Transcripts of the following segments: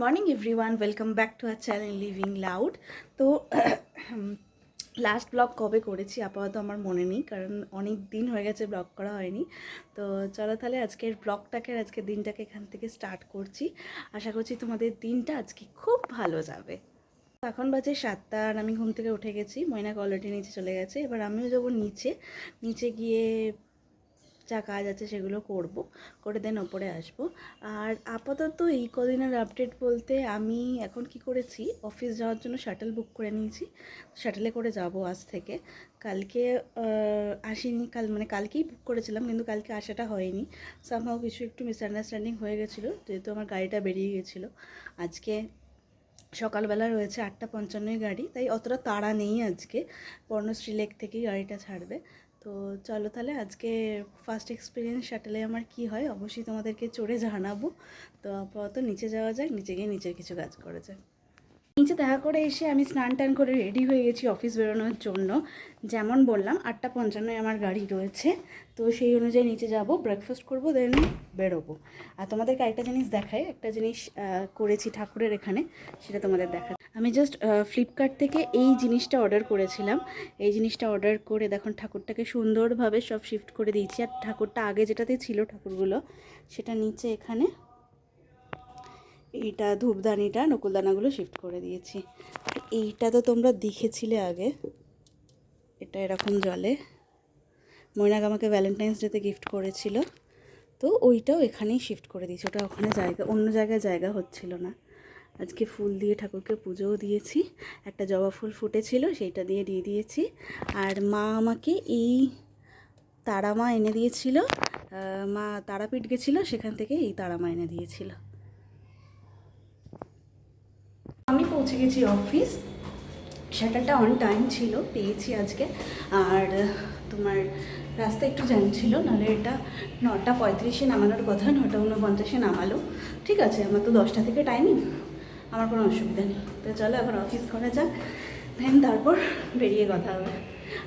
Morning everyone, welcome back to our channel living loud. তো last blog কবে করেছি আপাতত আমার মনে নেই, কারণ অনেক দিন হয়ে গেছে ব্লগ করা হয়নি। তো চলো তাহলে আজকের ব্লগটাকে, আজকের দিনটাকে এখান থেকে স্টার্ট করছি। আশা করছি তোমাদের দিনটা আজকে খুব ভালো যাবে। এখন বাজে 7টা আর আমি ঘুম থেকে উঠে গেছি। ময়নাক অলরেডি নিচে চলে গেছে, এবার আমিও যাবো নিচে। নিচে গিয়ে যা কাজ আছে সেগুলো করব, করে দেন ওপরে আসব। আর আপাতত এই কদিনের আপডেট বলতে, আমি এখন কি করেছি, অফিস যাওয়ার জন্য শাটল বুক করে নিয়েছি। শাটলে করে যাব আজ থেকে। কালকে আসিনি, কালকেই বুক করেছিলাম, কিন্তু কালকে আসাটা হয়নি। সামহাও কিছু একটু মিসআন্ডারস্ট্যান্ডিং হয়ে গেছিলো, যেহেতু আমার গাড়িটা বেরিয়ে গেছিলো। আজকে সকালবেলা রয়েছে 8:55 গাড়ি, তাই অতটা তাড়া নেই আজকে। বর্ণশ্রী লেক থেকেই গাড়িটা ছাড়বে। তো চলো তাহলে আজকে ফার্স্ট এক্সপিরিয়েন্স শাটেলে আমার কি হয় অবশ্যই তোমাদেরকে চড়ে জানাবো। তো আপাতত নিচে যাওয়া যাক, নিচে গিয়ে নিচের কিছু কাজ করা যাক। নিচে দেখা করে এসে আমি স্নান টান করে রেডি হয়ে গেছি অফিস বেরোনোর জন্য। যেমন বললাম 8:55 আমার গাড়ি রয়েছে, তো সেই অনুযায়ী নিচে যাব, ব্রেকফাস্ট করব, দেন বেরোবো। আর তোমাদেরকে একটা জিনিস দেখাই, একটা জিনিস করেছি ঠাকুরের এখানে, সেটা তোমাদের দেখা। আমি জাস্ট ফ্লিপকার্ট থেকে এই জিনিসটা অর্ডার করেছিলাম। এই জিনিসটা অর্ডার করে দেখুন ঠাকুরটাকে সুন্দরভাবে সব শিফট করে দিয়েছি। আর ঠাকুরটা আগে যেটাতে ছিল ঠাকুরগুলো, সেটা নিচে এখানে এইটা ধূপদানিটা, নকুলদানাগুলো শিফট করে দিয়েছি। এইটা তো তোমরা দেখেছিলে আগে, এটা এরকম জলে। মৈনাক আমাকে ভ্যালেন্টাইন্স ডেতে গিফট করেছিল, তো ওইটাও এখানেই শিফট করে দিয়েছি। ওটা ওখানে জায়গা, অন্য জায়গায় জায়গা হচ্ছিল না। আজকে ফুল দিয়ে ঠাকুরকে পুজোও দিয়েছি। একটা জবা ফুল ফুটেছিল, সেইটা দিয়ে দিয়েছি। আর মা আমাকে এই তারামা এনে দিয়েছিল। মা তারাপীঠ গেছিলো, সেখান থেকে এই তারামা এনে দিয়েছিল। আমি পৌঁছে গেছি অফিস। শাটারটা অন টাইম ছিল, পেয়েছি আজকে। আর তোমার রাস্তা একটু জ্যাম ছিল, নাহলে এটা 9:35 নামানোর কথা, 9:49 নামালো। ঠিক আছে, আমার তো 10টা থেকে টাইমিং, আমার কোনো অসুবিধা নেই। তো চলো এখন অফিস করা যাক, দেন তারপর বেরিয়ে কথা হবে।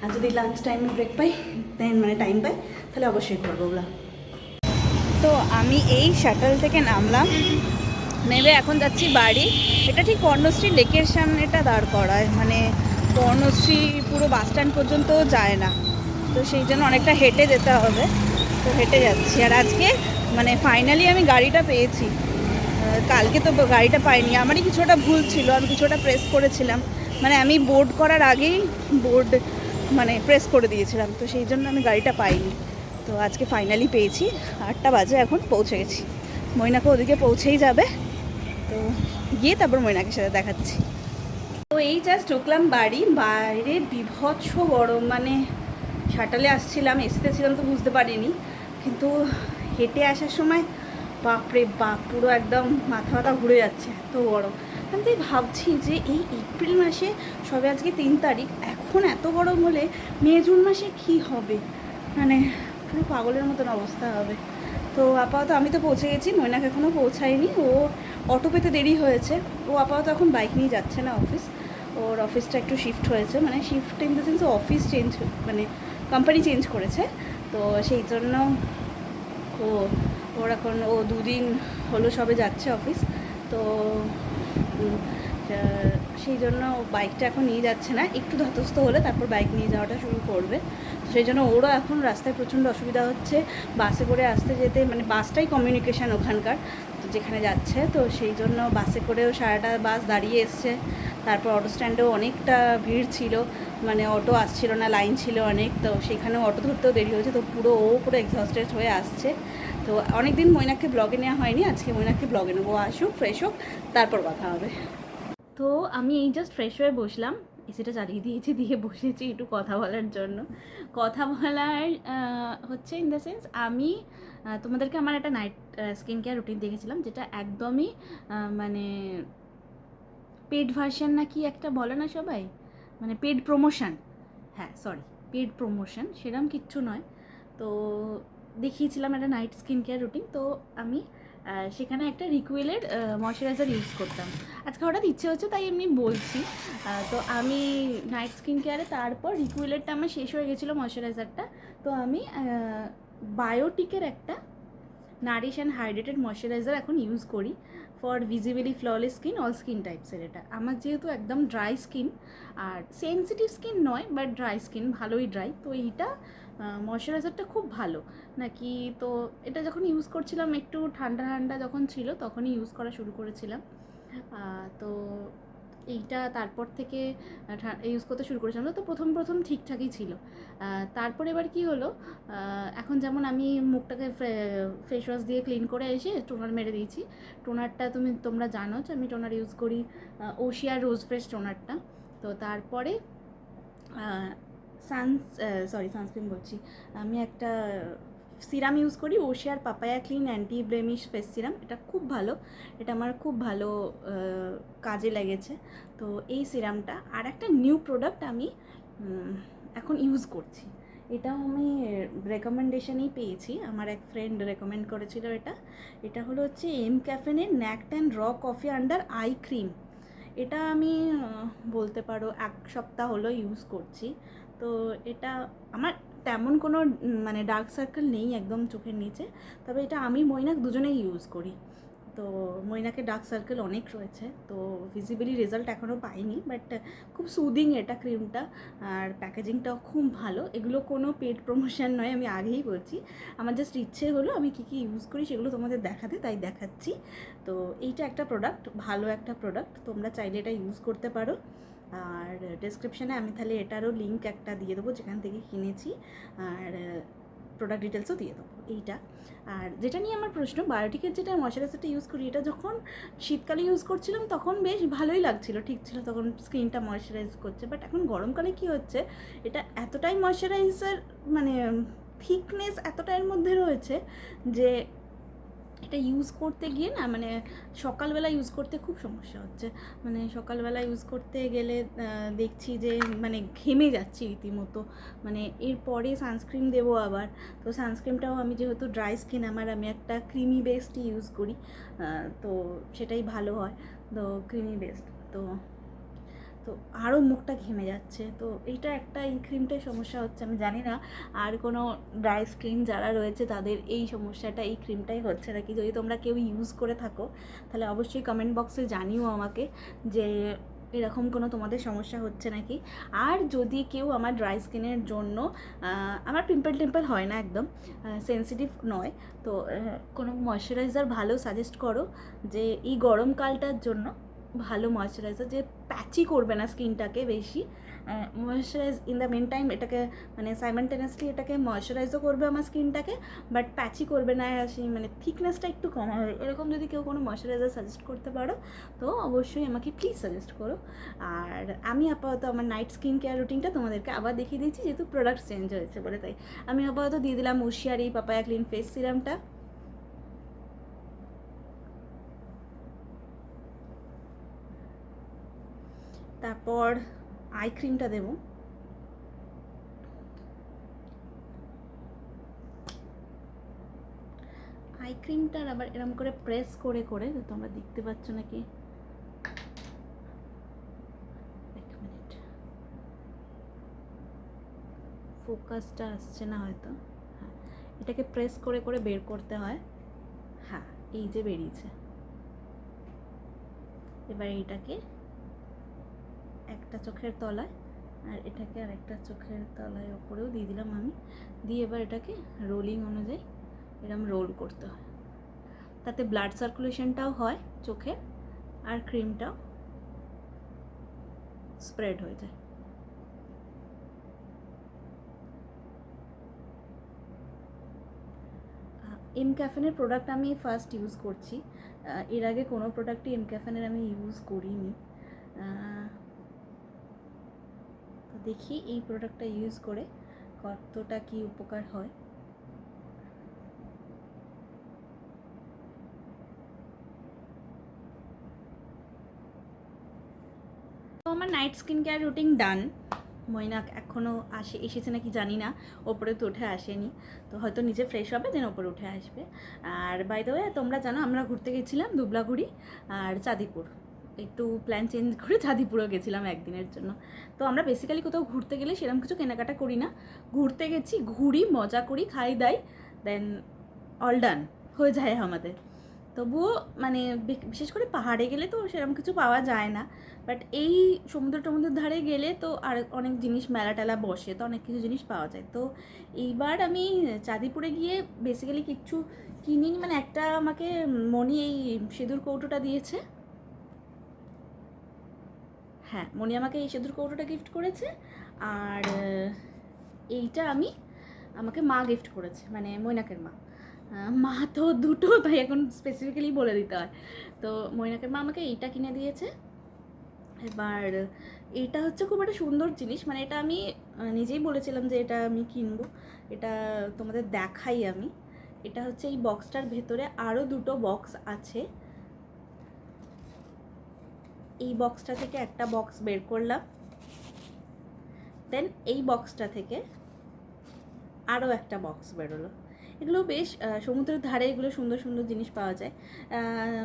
আর যদি লাঞ্চ টাইমে ব্রেক পাই, দেন টাইম পাই, তাহলে অবশ্যই করবো ওগুলো। তো আমি এই শাটল থেকে নামলাম, নেবে এখন যাচ্ছি বাড়ি। এটা ঠিক কর্ণশ্রী লেকের সামনে এটা দাঁড় করায়, কর্ণশ্রী পুরো বাস স্ট্যান্ড পর্যন্ত যায় না, তো সেই জন্য অনেকটা হেঁটে যেতে হবে। তো হেঁটে যাচ্ছি। আর আজকে ফাইনালি আমি গাড়িটা পেয়েছি। কালকে তো গাড়িটা পাইনি, আমারই কিছুটা ভুল ছিল, আমি কিছুটা প্রেস করেছিলাম। আমি বোর্ড করার আগেই বোর্ড প্রেস করে দিয়েছিলাম, তো সেই জন্য আমি গাড়িটা পাইনি। তো আজকে ফাইনালি পেয়েছি। 8টা বাজে, এখন পৌঁছে গেছি। মৈনাকে ওদিকে পৌঁছেই যাবে, তো গিয়ে তারপর মৈনাকের সাথে দেখাচ্ছি। তো এই জাস্ট ঢুকলাম বাড়ি, বাইরে বিভৎস গরম। শাটালে আসছিলাম, এসিতে ছিলাম তো বুঝতে পারিনি, কিন্তু হেঁটে আসার সময় বাপরে বাপ, পুরো একদম মাথা ঘুরে যাচ্ছে, এত গরম। আমি তাই ভাবছি যে এই এপ্রিল মাসে, সবে আজকে 3 তারিখ, এখন এত গরম হলে মে জুন মাসে কি হবে, পুরো পাগলের মতন অবস্থা হবে। তো আপাতত আমি তো পৌঁছে গেছি, মৈনাক এখনও পৌঁছায়নি। ও অটো পেতে দেরি হয়েছে। ও আপাতত এখন বাইক নিয়ে যাচ্ছে না অফিস, ওর অফিসটা একটু শিফট হয়েছে, shift in the sense office change, company change করেছে। তো সেই জন্য ও 2 দিন হলো সবে যাচ্ছে অফিস। তো সেই জন্য বাইকটা এখন নিয়ে যাচ্ছে না, একটু ধাতস্থ হলে তারপর বাইক নিয়ে যাওয়াটা শুরু করবে। সেই জন্য ওরও এখন রাস্তায় প্রচণ্ড অসুবিধা হচ্ছে বাসে করে আসতে যেতে। বাসটাই কমিউনিকেশান ওখানকার, যেখানে যাচ্ছে। তো সেই জন্য বাসে করেও সারাটা বাস দাঁড়িয়ে এসছে। তারপর অটো স্ট্যান্ডেও অনেকটা ভিড় ছিল, অটো আসছিল না, লাইন ছিল অনেক। তো সেখানেও অটো ধরতেও দেরি হয়েছে। তো পুরো এক্সহস্টেড হয়ে আসছে। তো অনেক দিন মৈনাককে ব্লগে নেওয়া হয়নি, আজকে মৈনাককে ব্লগে নেবো। আসুক, ফ্রেশ হোক, তারপর কথা হবে। তো আমি এই জাস্ট ফ্রেশ হয়ে বসলাম, এসিটা চালিয়ে দিয়েছি, দিয়ে বসেছি একটু কথা বলার জন্য। কথা বলার হচ্ছে ইন দ্য সেন্স, আমি তোমাদেরকে আমার একটা নাইট স্কিন কেয়ার রুটিন দেখেছিলাম, যেটা একদমই পেড ভার্সন না কি একটা বলে না সবাই, পেড প্রমোশন। হ্যাঁ সরি, পেড প্রমোশন, সেরকম কিচ্ছু নয়। তো দেখিয়েছিলাম একটা নাইট স্কিন কেয়ার রুটিন। তো আমি সেখানে একটা রিকুয়েলের ময়শ্চারাইজার ইউজ করতাম। আজকে হঠাৎ ইচ্ছে হচ্ছে তাই এমনি বলছি। তো আমি নাইট স্কিন কেয়ারে, তারপর রিকুয়েলেরটা আমার শেষ হয়ে গেছিলো ময়শ্চারাইজারটা। তো আমি বায়োটিকের একটা নারিশ অ্যান্ড হাইড্রেটেড ময়শ্চারাইজার এখন ইউজ করি for visibly flawless skin all skin টাইপসের। এটা আমার যেহেতু একদম ড্রাই স্কিন, আর সেন্সিটিভ স্কিন নয় বাট ড্রাই স্কিন, ভালোই ড্রাই, তো এইটা ময়শ্চারাইজারটা খুব ভালো নাকি। তো এটা যখন ইউজ করছিলাম একটু ঠান্ডা ঠান্ডা যখন ছিল তখনই ইউজ করা শুরু করেছিলাম। তো এইটা তারপর থেকে ইউজ করতে শুরু করেছিলাম। তো প্রথম প্রথম ঠিকঠাকই ছিল। তারপর এবার কি হলো, এখন যেমন আমি মুখটাকে ফেস ওয়াশ দিয়ে ক্লিন করে এসে টোনার মেরে দিয়েছি। টোনারটা তোমরা জানো যে আমি টোনার ইউজ করি ওশিয়ার রোজ ফ্রেশ টোনারটা। তো তারপরে সানস্ক্রিন বলছি, আমি একটা সিরাম ইউজ করি ওশিয়ার papaya clean anti blemish face serum. এটা খুব ভালো, এটা আমার খুব ভালো কাজে লেগেছে। তো এই সিরামটা আর একটা নিউ প্রোডাক্ট আমি এখন ইউজ করছি। এটাও আমি রেকমেন্ডেশনেই পেয়েছি, আমার এক ফ্রেন্ড রেকমেন্ড করেছিল। এটা হলো হচ্ছে এম ক্যাফেনের naked and raw coffee under eye cream. এটা আমি বলতে পারো 1 সপ্তাহ হলো ইউজ করছি। তো এটা আমার তেমন কোনো মানে ডার্ক সার্কেল নেই একদম চোখের নিচে, তবে এটা আমি মৈনাক দুজনেই ইউজ করি। তো মৈনাকে ডার্ক সার্কেল অনেক রয়েছে, তো ভিজিবলি রেজাল্ট এখনও পাইনি, বাট খুব সুদিং এটা ক্রিমটা, আর প্যাকেজিংটাও খুব ভালো। এগুলো কোনো পেড প্রমোশন নয়, আমি আগেই বলছি, আমার জাস্ট ইচ্ছে হলো আমি কী কী ইউজ করি সেগুলো তোমাদের দেখাতে, তাই দেখাচ্ছি। তো এইটা একটা প্রোডাক্ট, ভালো একটা প্রোডাক্ট, তোমরা চাইলে এটা ইউজ করতে পারো। আর ডেসক্রিপশানে আমি তাহলে এটারও লিঙ্ক একটা দিয়ে দেবো যেখান থেকে কিনেছি, আর প্রোডাক্ট ডিটেলসও দিয়ে দেবো এইটা। আর যেটা নিয়ে আমার প্রশ্ন, বায়োটিকের যেটা ময়শ্চারাইজারটা ইউজ করি, এটা যখন শীতকালে ইউজ করছিলাম তখন বেশ ভালোই লাগছিল, ঠিক ছিল, তখন স্কিনটা ময়শ্চারাইজ করছে। বাট এখন গরমকালে কি হচ্ছে, এটা এতটাই ময়শ্চারাইজার মানে থিকনেস এতটা এর মধ্যে রয়েছে যে এটা ইউজ করতে গিয়ে না, মানে সকালবেলা ইউজ করতে খুব সমস্যা হচ্ছে। মানে সকালবেলা ইউজ করতে গেলে দেখছি যে মানে ঘেমে যাচ্ছি রীতিমতো। মানে এরপরে সানস্ক্রিন দেবো আবার, তো সানস্ক্রিনটাও আমি যেহেতু ড্রাই স্কিন আমার, আমি একটা ক্রিমি বেসডই ইউজ করি, তো সেটাই ভালো হয়, তো ক্রিমি বেসড। তো তো আরও মুখটা ঘেমে যাচ্ছে। তো এইটা একটা, এই ক্রিমটাই সমস্যা হচ্ছে। আমি জানি না আর কোনো ড্রাই স্কিন যারা রয়েছে তাদের এই সমস্যাটা এই ক্রিমটাই হচ্ছে নাকি। যদি তোমরা কেউ ইউজ করে থাকো তাহলে অবশ্যই কমেন্ট বক্সে জানিও আমাকে যে এরকম কোনো তোমাদের সমস্যা হচ্ছে নাকি। আর যদি কেউ আমার ড্রাই স্কিনের জন্য, আমার টেম্পল হয় না, একদম সেন্সিটিভ নয়, তো কোনো ময়শ্চারাইজার ভালো সাজেস্ট করো যে এই গরমকালটার জন্য ভালো ময়শ্চারাইজার, যে প্যাচি করবে না স্কিনটাকে বেশি, moisturise in the meantime এটাকে মানে সাইমালটেনিয়াসলি এটাকে ময়শ্চারাইজও করবে আমার স্কিনটাকে, বাট প্যাচি করবে না, সেই মানে থিকনেসটা একটু কম হবে। এরকম যদি কেউ কোনো ময়শ্চারাইজার সাজেস্ট করতে পারো তো অবশ্যই আমাকে প্লিজ সাজেস্ট করো। আর আমি আপাতত আমার নাইট স্কিন কেয়ার রুটিনটা তোমাদেরকে আবার দেখিয়ে দিচ্ছি, যেহেতু প্রোডাক্ট চেঞ্জ হয়েছে বলে, তাই আমি আপাতত দিয়ে দিলাম ওশিয়ার এই পাপায়া ক্লিন ফেস সিরামটা। তারপর আই ক্রিমটা দেবো। আই ক্রিমটার আবার এরম করে প্রেস করে করে, তোমরা দেখতে পাচ্ছ নাকি, এক মিনিট, ফোকাসটা আসছে না হয়তো, হ্যাঁ, এটাকে প্রেস করে করে বের করতে হয়। হ্যাঁ, এই যে বেরিয়েছে। এবার এইটাকে একটা চোখের তলায়, আর এটাকে আর একটা চোখের তলায় ওপরেও দিয়ে দিলাম আমি, দিয়ে এবার এটাকে রোলিং অনুযায়ী এরকম রোল করতে হয়, তাতে ব্লাড সার্কুলেশনটাও হয় চোখে, আর ক্রিমটাও স্প্রেড হয়ে যায়। এম ক্যাফেনের প্রোডাক্ট আমি ফার্স্ট ইউজ করছি, এর আগে কোনো প্রোডাক্টই এম ক্যাফেনের আমি ইউজ করিনি। তো দেখি এই প্রোডাক্টটা ইউজ করে কতটা কি উপকার হয়। তো আমার নাইট স্কিন কেয়ার রুটিন ডান। মৈনাক এখনও এসেছে নাকি জানি না, ওপরে তো উঠে আসেনি, তো হয়তো নিচে ফ্রেশ হবে দেন ওপরে উঠে আসবে। আর বাই দ্য ওয়ে তোমরা জানো আমরা ঘুরতে গেছিলাম দুবলাগুড়ি আর চাঁদিপুর, একটু প্ল্যান চেঞ্জ করে চাঁদিপুরও গেছিলাম একদিনের জন্য। তো আমরা বেসিক্যালি কোথাও ঘুরতে গেলে সেরকম কিছু কেনাকাটা করি না, ঘুরতে গেছি, ঘুরি, মজা করি, খাই দাই, দেন অল ডান হয়ে যায় আমাদের। তবুও মানে বিশেষ করে পাহাড়ে গেলে তো সেরকম কিছু পাওয়া যায় না, বাট এই সমুদ্র টমুদ্রের ধারে গেলে তো আর অনেক জিনিস মেলা টেলা বসে, তো অনেক কিছু জিনিস পাওয়া যায়। তো এইবার আমি চাঁদিপুরে গিয়ে বেসিক্যালি কিচ্ছু কিনিনি, মানে একটা আমাকে মনি এই সিঁদুর কৌটোটা দিয়েছে, হ্যাঁ মনি আমাকে এই সিঁদুর কৌটোটা গিফট করেছে, আর এইটা আমাকে মা গিফট করেছে, মানে মৈনাকের মা। মা তো দুটো, তাই এখন স্পেসিফিক্যালি বলে দিতে হয়। তো মৈনাকের মা আমাকে এইটা কিনে দিয়েছে। এবার এটা হচ্ছে খুব একটা সুন্দর জিনিস, মানে এটা আমি নিজেই বলেছিলাম যে এটা আমি কিনবো, এটা তোমাদের দেখাই আমি। এটা হচ্ছে এই বক্সটার ভেতরে আরও দুটো বক্স আছে, এই বক্সটা থেকে একটা বক্স বের করলাম, দেন এই বক্সটা থেকে আরও একটা বক্স বেরোলো। এগুলো বেশ সমুদ্রের ধারে এগুলো সুন্দর সুন্দর জিনিস পাওয়া যায়।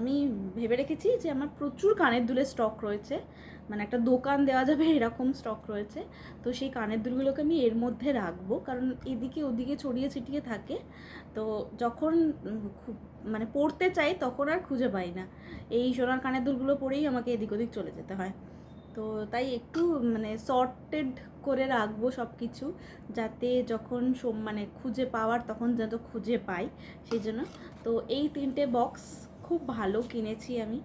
আমি ভেবে রেখেছি যে আমার প্রচুর কানের দুলের স্টক রয়েছে, মানে একটা দোকান দেওয়া যাবে এরকম স্টক রয়েছে। তো সেই কানের দুলগুলোকে আমি এর মধ্যে রাখবো, কারণ এদিকে ওদিকে ছড়িয়ে ছিটিয়ে থাকে, তো যখন মানে পড়তে চাই তখন আর খুঁজে পাই না। এই সোনার কানের দুলগুলো পরেই আমাকে এদিক ওদিক চলে যেতে হয়। তো তাই একটু মানে সর্টেড করে রাখবো সব কিছু, যাতে যখন মানে খুঁজে পাওয়ার তখন যাতে খুঁজে পাই, সেই জন্য। তো এই 3টে বক্স খুব ভালো কিনেছি আমি।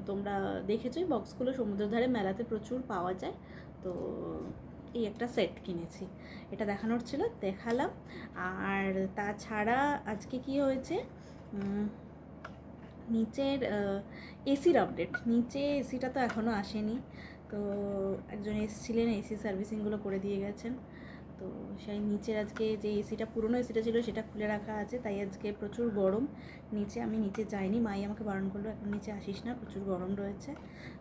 তোমরা দেখেছোই বক্সগুলো সমুদ্রের ধারে মেলাতে প্রচুর পাওয়া যায়। তো এই একটা সেট কিনেছি, এটা দেখানোর ছিল, দেখালাম। আর তাছাড়া আজকে কি হয়েছে, নিচের এসির আপডেট, নিচে এসিটা তো এখনও আসেনি, তো একজন এসেছিলেন, এসি সার্ভিসিংগুলো করে দিয়ে গেছেন। তো সেই নিচের আজকে যে এসিটা পুরনো এসিটা ছিল সেটা খুলে রাখা আছে, তাই আজকে প্রচুর গরম নিচে। আমি নিচে যাইনি, মাই আমাকে বারণ করলো এখন নিচে আসিস না, প্রচুর গরম রয়েছে।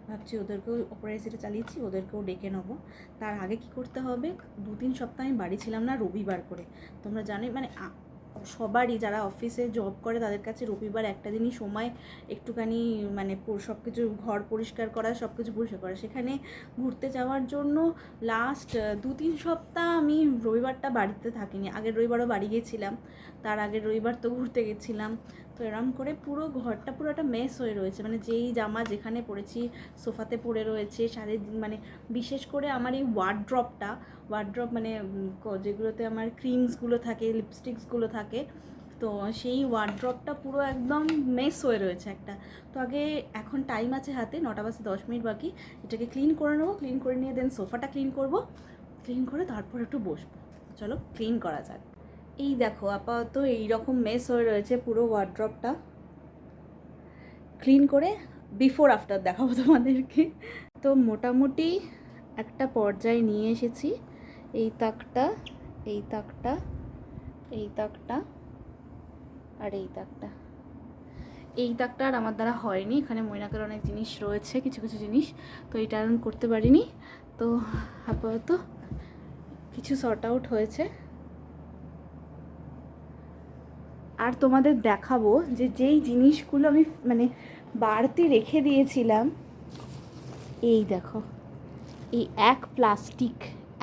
ভাবছি ওদেরকেও, ওপরের এসিটা চালিয়েছি, ওদেরকেও ডেকে নেবো। তার আগে কি করতে হবে, 2-3 সপ্তাহ আমি বাড়ি ছিলাম না রবিবার করে। তোমরা জানোই মানে সবারই যারা অফিসে জব করে তাদের কাছে রবিবার একটা দিনই সময় একটুখানি মানে সব কিছু ঘর পরিষ্কার করা, সব কিছু পরিষ্কার করা। সেখানে ঘুরতে যাওয়ার জন্য লাস্ট 2-3 সপ্তাহ আমি রবিবারটা বাড়িতে থাকিনি। আগের রবিবারও বাড়ি গেছিলাম, তার আগের রবিবার তো ঘুরতে গেছিলাম। তো এরম করে পুরো ঘরটা পুরো একটা মেস হয়ে রয়েছে, মানে যেই জামা যেখানে পরেছি সোফাতে পড়ে রয়েছে, মানে বিশেষ করে আমার এই ওয়ার্ড্রপ মানে যেগুলোতে আমার ক্রিমসগুলো থাকে, লিপস্টিক্সগুলো থাকে, তো সেই ওয়ার্ড্রপটা পুরো একদম মেস হয়ে রয়েছে একটা। তো এখন টাইম আছে হাতে, 9:10 বাকি, এটাকে ক্লিন করে নেবো, ক্লিন করে নিয়ে দেন সোফাটা ক্লিন করব, ক্লিন করে তারপর একটু বসবো। চলো ক্লিন করা যাক। এই দেখো আপাতত এইরকম মেস হয়ে রয়েছে পুরো ওয়ার্ড্রপটা, ক্লিন করে বিফোর আফটার দেখাবো তোমাদেরকে। তো মোটামুটি একটা পর্যায়ে নিয়ে এসেছি। এই তাকটা, এই তাকটা, এই তাকটা, আর এই তাকটা। এই তাকটা আর আমার দ্বারা হয়নি, এখানে মৈনাকের অনেক জিনিস রয়েছে, কিছু কিছু জিনিস, তো এটা আমি করতে পারিনি। তো আপাতত কিছু সর্ট আউট হয়েছে। আর তোমাদের দেখাবো যে যেই জিনিসগুলো আমি মানে বাড়তি রেখে দিয়েছিলাম, এই দেখো, এই এক প্লাস্টিক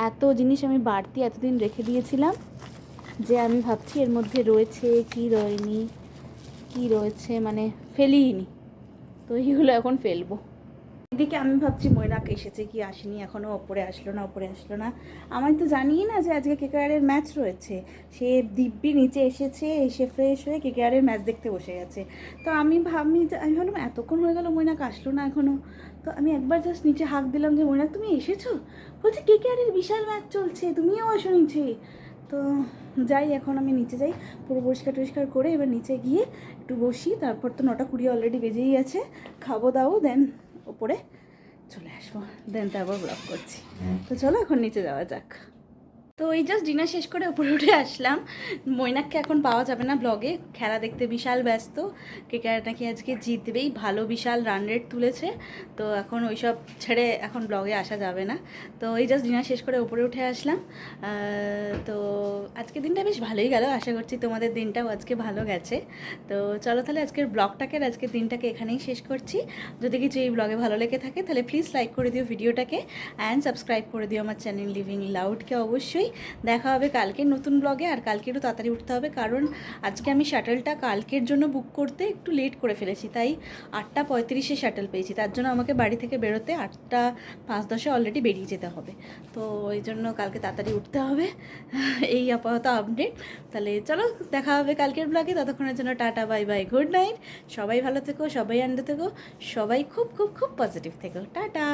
এত জিনিস আমি বাড়তি এতদিন রেখে দিয়েছিলাম, যে আমি ভাবছি এর মধ্যে রয়েছে কি রয়নি, কি রয়েছে, মানে ফেলিনি। তো এইগুলো এখন ফেলবো। এদিকে আমি ভাবছি মৈনাক এসেছে কি আসেনি, এখনও ওপরে আসলো না। আমি তো জানিই না যে আজকে কেকেআরের ম্যাচ রয়েছে। সে দিব্যি নিচে এসেছে, এসে ফ্রেশ হয়ে কেকেআরের ম্যাচ দেখতে বসে গেছে। তো আমি ভাবলাম এতক্ষণ হয়ে গেল মৈনাক আসলো না এখনও। তো আমি একবার জাস্ট নিচে হাঁক দিলাম যে মৈনাক তুমি এসেছো, বলছে কেকেআরের বিশাল ম্যাচ চলছে, তুমিও আসো নিচে। তো যাই, এখন আমি নিচে যাই, পুরো পরিষ্কার করে এবার নিচে গিয়ে একটু বসি, তারপর তো 9:20 অলরেডি বেজেই আছে, খাবো দাও, দেন ওপরে চলে আসবো, দেন তারপর ব্লগ করছি। তো চলো এখন নিচে যাওয়া যাক। তো এই জাস্ট ডিনার শেষ করে উপরে উঠে আসলাম। মৈনাককে এখন পাওয়া যাবে না ব্লগে, খেলা দেখতে বিশাল ব্যস্ত। কেকেআর নাকি আজকে জিতবেই, ভালো বিশাল রান রেট তুলেছে, তো এখন ওইসব ছেড়ে এখন ব্লগে আসা যাবে না। তো এই জাস্ট ডিনার শেষ করে উপরে উঠে আসলাম। তো আজকের দিনটা বেশ ভালোই গেল, আশা করছি তোমাদের দিনটাও আজকে ভালো গেছে। তো চলো তাহলে আজকের ব্লগটাকে, আজকের দিনটাকে এখানেই শেষ করছি। যদি কিছু এই ব্লগে ভালো লেগে থাকে তাহলে প্লিজ লাইক করে দিও ভিডিওটাকে, অ্যান্ড সাবস্ক্রাইব করে দিও আমার চ্যানেল লিভিং লাউডকে অবশ্যই। দেখা হবে কালকের নতুন ব্লগে। আর কালকে একটু তাড়াতাড়ি উঠতে হবে, কারণ আজকে আমি শাটলটা কালকের জন্য বুক করতে একটু লেট করে ফেলেছি, তাই 8:35-এ শাটল পেয়েছি। তার জন্য আমাকে বাড়ি থেকে বেরোতে 8:05-10 অলরেডি বেরিয়ে যেতে হবে। তো ওই জন্য কালকে তাড়াতাড়ি উঠতে হবে। এই আপাতত আপডেট। তাহলে চলো দেখা হবে কালকের ব্লগে। ততক্ষণের জন্য tata, bye bye, good night. সবাই ভালো থেকো, সবাই আনন্দ থেকো, সবাই খুব খুব খুব পজিটিভ থেকো। টাটা।